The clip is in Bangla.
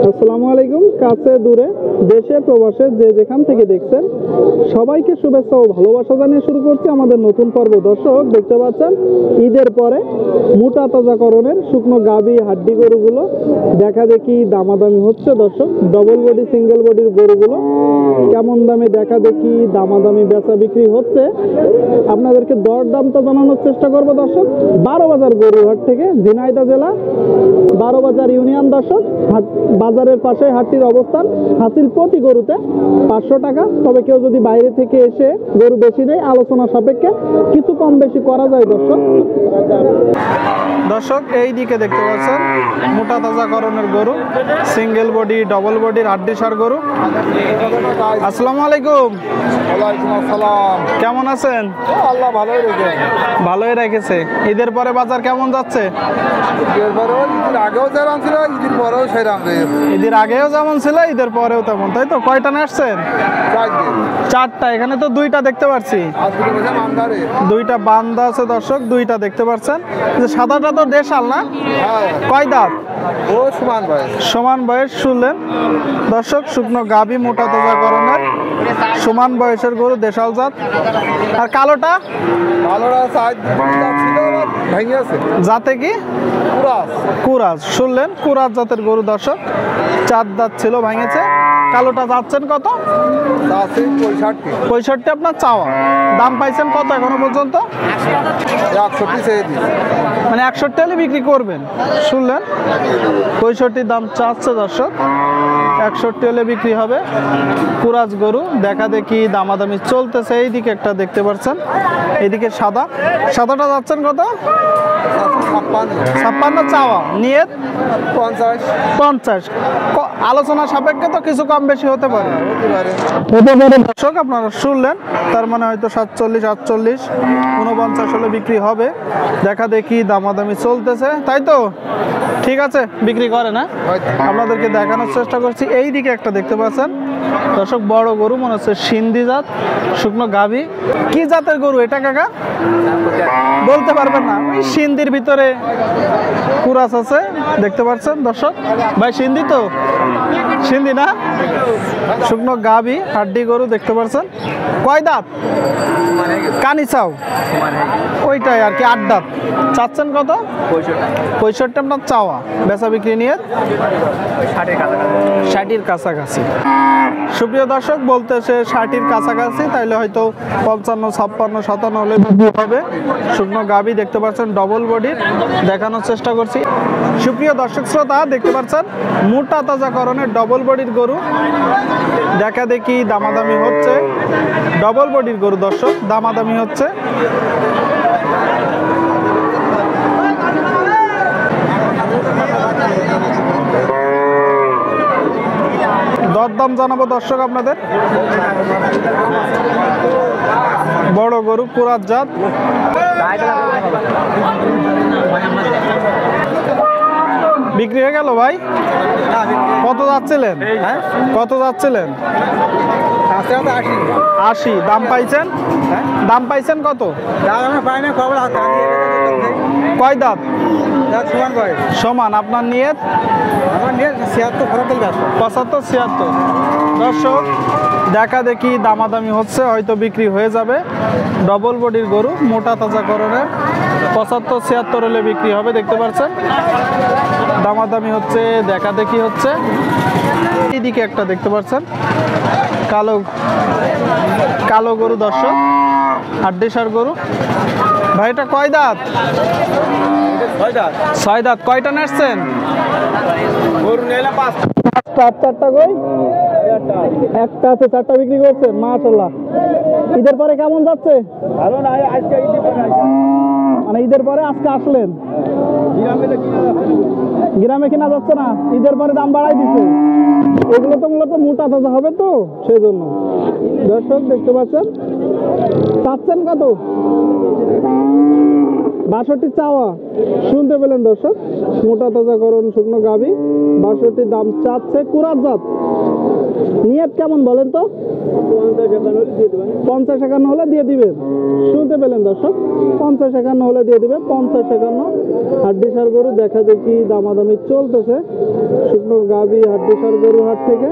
আসসালামু আলাইকুম। কাছে দূরে দেশে প্রবাসে যে যেখান থেকে দেখছেন সবাইকে শুভেচ্ছা ও ভালোবাসা জানিয়ে শুরু করছি আমাদের নতুন পর্ব। দর্শক দেখতে পাচ্ছেন ঈদের পরে মোটা তাজাকরণের শুকনো গাভী হাড্ডি গরুগুলো দেখা দেখি দামাদামি হচ্ছে। দর্শক ডবল বডি সিঙ্গেল বডির গরুগুলো কেমন দামে দেখা দেখি দামাদামি বেচা বিক্রি হচ্ছে আপনাদেরকে দরদামটা জানানোর চেষ্টা করবো। দর্শক 12 বাজার গরুহাট থেকে ঝিনাইদহ জেলা 12 বাজার ইউনিয়ন। দর্শক বাজারের পাশে হাটটির অবস্থান। হাসিল প্রতি গরুতে 500 টাকা। তবে কেউ যদি বাইরে থেকে এসে গরু বেশি নেয় আলোচনা সাপেক্ষে কিছু কম বেশি করা যায়। দর্শক এই দিকে দেখতে পাচ্ছেন মোটা তাজাকরণের গরু, সিঙ্গেল বডি ডবল বডির হাড্ডিসার গরু। আসসালামু আলাইকুম। ওয়ালাইকুম আসসালাম। কেমন আছেন? আল্লাহ ভালোই রেখেছে। ভালোই রেখেছে। ঈদের পরে বাজার কেমন যাচ্ছে? ঈদের পরেও ঈদের আগেও যেমন ছিল ঈদের পরেও সেরকম রয়েছে। ঈদের আগেও যেমন ছিল ঈদের পরেও তেমন, তাই তো? কয়টা আসছেন? 4টা। এখানে তো 2টা দেখতে পাচ্ছি। দুইটা বান্দা আছে দর্শক, 2টা দেখতে পাচ্ছেন। সাদাটা তো দেশাল না? কয় দাঁত? ও সমান বয়স। সমান বয়স শুনলেন দর্শক, শুকনো গাভী মোটা তাজাকরণের সমান বয়সের গরু, দেশাল জাত। আর কালোটা? কালোটা ছিল ভেঙে আছে। জাতে কি? কুরাজ। শুনলেন কুরাজ জাতের গরু দর্শক, 4 দাঁত ছিল, ভেঙেছে। কালোটা যাচ্ছেন কত? 65 আপনার চাওয়া। দাম পাইছেন কত এখনো পর্যন্ত? 61 মানে 61 হলে বিক্রি করবেন। শুনলেন 65 দাম চাচ্ছে দর্শক, 61 হলে বিক্রি হবে। কুরাজ গরু দেখা দেখি দামাদামি চলতেছে। এইদিকে একটা দেখতে পাচ্ছেন, এইদিকে সাদাটা যাচ্ছেন কত? 56 চাওয়া, নিয়ে 50। আলোচনা সাপেক্ষে তো কিছু কম বেশি হতে পারে। দর্শক আপনারা শুনলেন, তার মানে হয়তো 47, 48, 49 হলে বিক্রি হবে। দেখা দেখি দামাদামি চলতেছে, তাই তো? ঠিক আছে, বিক্রি করে না। আপনাদেরকে দেখানোর চেষ্টা করছি। এই দিকে একটা দেখতে পাচ্ছেন দর্শক, বড় গরু, মনে হচ্ছে সিন্ধি জাত, শুকনো গাভী। কি জাতের গরু এটা কাকা? বলতে পারবেন না? ওই সিন্ধির ভিতরে কুরাস আছে দেখতে পাচ্ছেন দর্শক। ভাই সিন্ধি তো? সিন্ধি না? শুকনো গাভী হাড্ডি গরু দেখতে পাচ্ছেন। কয় দাঁত? কানি চাও ওইটাই আর কি, 8 দাঁত। চাচ্ছেন কত? 65 আপনার চাওয়া। বেচা বিক্রি নিয়ে 60-এর কাছাকাছি। সুপ্রিয় দর্শক, বলতেছে 60-এর কাছাকাছি, তাইলে হয়তো 55, 56, 57 হলে বিক্রি হবে। শুকনো গাভী দেখতে পাচ্ছেন, ডবল বডির, দেখানোর চেষ্টা করছি। সুপ্রিয় দর্শক শ্রোতা দেখতে পাচ্ছেন মোটা তাজাকরণের ডবল বডির গরু দেখা দেখি দামাদামি হচ্ছে। ডবল বডির গরু দর্শক, দামাদামি হচ্ছে। দরদাম জানাবো দর্শক আপনাদের। বড় গরু, কুরাজ জাত। বিক্রি হয়ে গেল ভাই? কত যাচ্ছিলেন? কত যাচ্ছিলেন? 80। দাম পাইছেন? দাম পাইছেন কত? কয় দাঁত? সমান। আপনার নিয়ত? 75, 76। দর্শক দেখা দেখি দামাদামি হচ্ছে, হয়তো বিক্রি হয়ে যাবে। ডবল বডির গরু, মোটা তাজাকরণের, 75, 76 হলে বিক্রি হবে। দেখতে পাচ্ছেন দামাদামি হচ্ছে, দেখা দেখি হচ্ছে। এইদিকে একটা দেখতে পাচ্ছেন কালো গরু দর্শক, হাড্ডিসার গরু। ভাই এটা কয় দাঁত? 6 দাঁত। কয়টা আসছেন? গরু নিলাম 5টা। 4টা কই? একটা আছে, 4টা বিক্রি করছেন। মাশাআল্লাহ। ঈদের পরে কেমন যাচ্ছে? ভালো না, আজকে ঈদের পরে মানে ঈদের পরে আজকে আসলেন? গ্রামে কেনা যাচ্ছে না, ঈদের পরে দাম বাড়াই দিচ্ছে। এগুলো তো মূলত মোটা তাজা হবে তো, সেই জন্য। দর্শক দেখতে পাচ্ছেন, চাচ্ছেন কত? 62 চাওয়া, শুনতে পেলেন দর্শক, মোটা তাজাকরণ শুকনো গাভী, 62 দাম চাচ্ছে। কুরাত জাত, নিয়ত কেমন বলেন তো? 50-51 হলে দিয়ে দিবেন। শুনতে পেলেন দর্শক, 50-51 হলে দিয়ে দিবে। 50-51 হাড্ডিসার গরু দেখা দেখি দামাদামি চলতেছে শুকনো গাভী হাড্ডিসার গরু হাট থেকে।